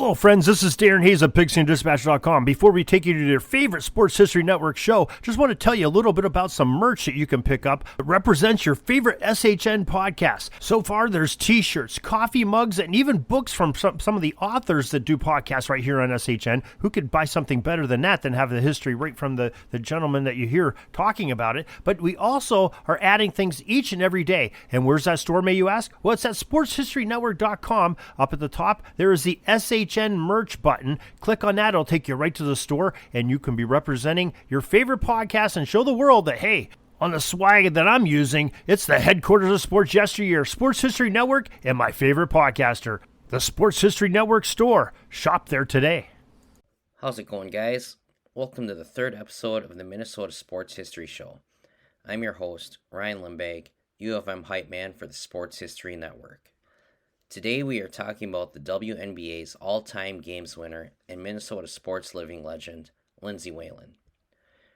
Hello, friends. This is Darren Hayes of PigsandDispatch.com. Before we take you to your favorite Sports History Network show, just want to tell you a little bit about some merch that you can pick up that represents your favorite SHN podcast. So far, there's t-shirts, coffee mugs, and even books from some of the authors that do podcasts right here on SHN. Who could buy something better than that than have the history right from the gentleman that you hear talking about it? But we also are adding things each and every day. And where's that store, may you ask? Well, it's at sportshistorynetwork.com. Up at the top, there is the SHN merch button. Click on that. It'll take you right to the store, and you can be representing your favorite podcast and show the world that, hey, on the swag that I'm using, it's the headquarters of sports yesteryear, Sports History Network, and my favorite podcaster, the Sports History Network store. Shop there today. How's it going, guys? Welcome to the third episode of the Minnesota Sports History Show. I'm your host, Ryan Limbag, U of M hype man for the Sports History Network. Today we are talking about the WNBA's all-time games winner and Minnesota sports living legend, Lindsay Whalen.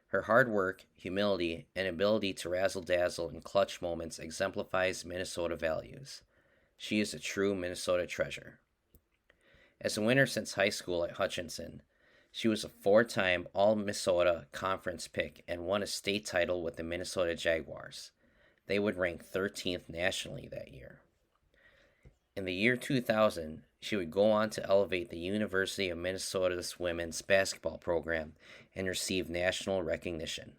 Her hard work, humility, and ability to razzle-dazzle in clutch moments exemplifies Minnesota values. She is a true Minnesota treasure. As a winner since high school at Hutchinson, she was a four-time All-Missota Conference pick and won a state title with the Minnesota Jaguars. They would rank 13th nationally that year. In the year 2000, she would go on to elevate the University of Minnesota's women's basketball program and receive national recognition.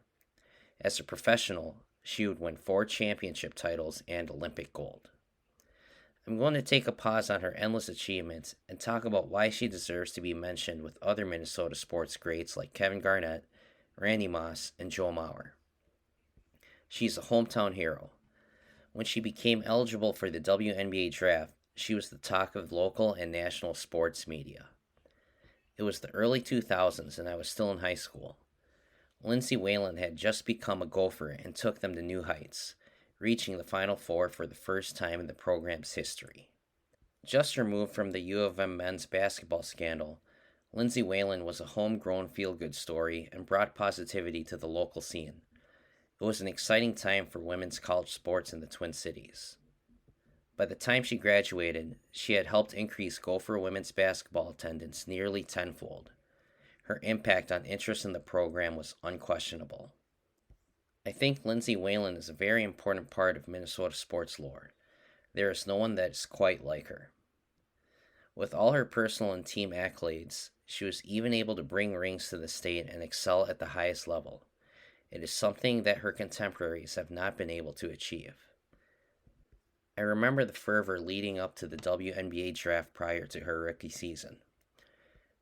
As a professional, she would win 4 championship titles and Olympic gold. I'm going to take a pause on her endless achievements and talk about why she deserves to be mentioned with other Minnesota sports greats like Kevin Garnett, Randy Moss, and Joe Mauer. She's a hometown hero. When she became eligible for the WNBA draft, she was the talk of local and national sports media. It was the early 2000s and I was still in high school. Lindsay Whalen had just become a Gopher and took them to new heights, reaching the Final Four for the first time in the program's history. Just removed from the U of M men's basketball scandal, Lindsay Whalen was a homegrown feel-good story and brought positivity to the local scene. It was an exciting time for women's college sports in the Twin Cities. By the time she graduated, she had helped increase Gopher women's basketball attendance nearly tenfold. Her impact on interest in the program was unquestionable. I think Lindsay Whalen is a very important part of Minnesota sports lore. There is no one that is quite like her. With all her personal and team accolades, she was even able to bring rings to the state and excel at the highest level. It is something that her contemporaries have not been able to achieve. I remember the fervor leading up to the WNBA draft prior to her rookie season.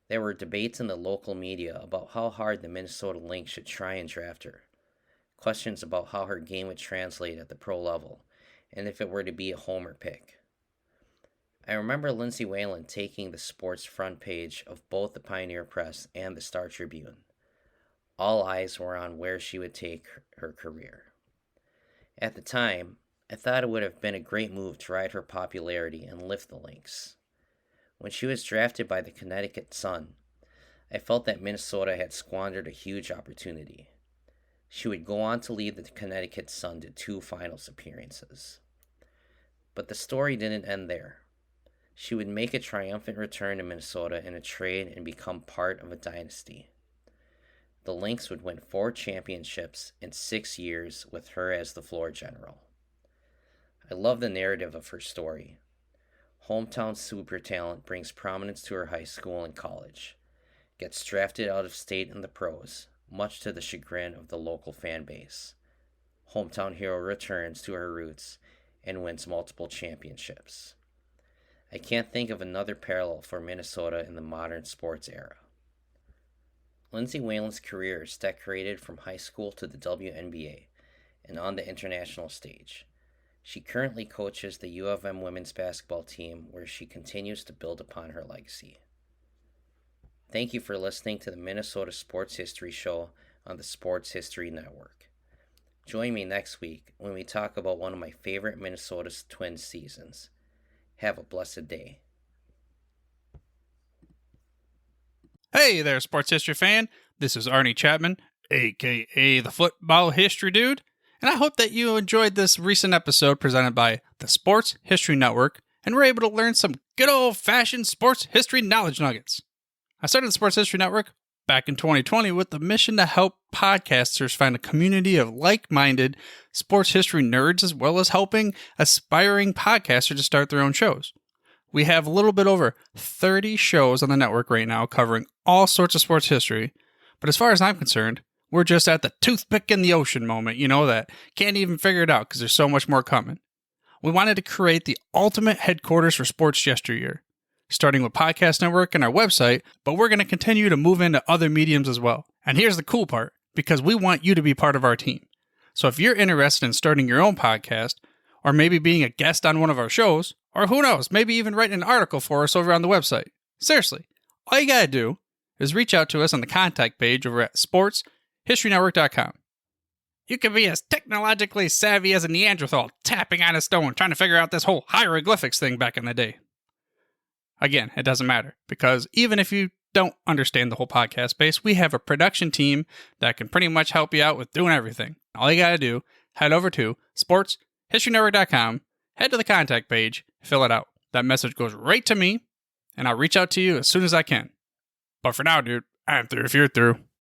There were debates in the local media about how hard the Minnesota Lynx should try and draft her, questions about how her game would translate at the pro level, and if it were to be a homer pick. I remember Lindsay Whalen taking the sports front page of both the Pioneer Press and the Star Tribune. All eyes were on where she would take her career. At the time, I thought it would have been a great move to ride her popularity and lift the Lynx. When she was drafted by the Connecticut Sun, I felt that Minnesota had squandered a huge opportunity. She would go on to lead the Connecticut Sun to 2 finals appearances. But the story didn't end there. She would make a triumphant return to Minnesota in a trade and become part of a dynasty. The Lynx would win 4 championships in 6 years with her as the floor general. I love the narrative of her story. Hometown super talent brings prominence to her high school and college, gets drafted out of state in the pros, much to the chagrin of the local fan base. Hometown hero returns to her roots and wins multiple championships. I can't think of another parallel for Minnesota in the modern sports era. Lindsay Whalen's career is decorated from high school to the WNBA and on the international stage. She currently coaches the U of M women's basketball team, where she continues to build upon her legacy. Thank you for listening to the Minnesota Sports History Show on the Sports History Network. Join me next week when we talk about one of my favorite Minnesota Twins seasons. Have a blessed day. Hey there, sports history fan. This is Arnie Chapman, a.k.a. the Football History Dude, and I hope that you enjoyed this recent episode presented by the Sports History Network and were able to learn some good old-fashioned sports history knowledge nuggets. I started the Sports History Network back in 2020 with the mission to help podcasters find a community of like-minded sports history nerds, as well as helping aspiring podcasters to start their own shows. We have a little bit over 30 shows on the network right now covering all sorts of sports history, but as far as I'm concerned, we're just at the toothpick in the ocean moment, that can't even figure it out because there's so much more coming. We wanted to create the ultimate headquarters for sports yesteryear, starting with Podcast Network and our website, but we're going to continue to move into other mediums as well. And here's the cool part, because we want you to be part of our team. So if you're interested in starting your own podcast, or maybe being a guest on one of our shows, or who knows, maybe even writing an article for us over on the website. Seriously, all you gotta do is reach out to us on the contact page over at sportshistorynetwork.com. You can be as technologically savvy as a Neanderthal tapping on a stone trying to figure out this whole hieroglyphics thing back in the day. Again, it doesn't matter, because even if you don't understand the whole podcast space, we have a production team that can pretty much help you out with doing everything. All you gotta do, head over to sportshistorynetwork.com, head to the contact page, fill it out. That message goes right to me, and I'll reach out to you as soon as I can. But for now, dude, I'm through if you're through.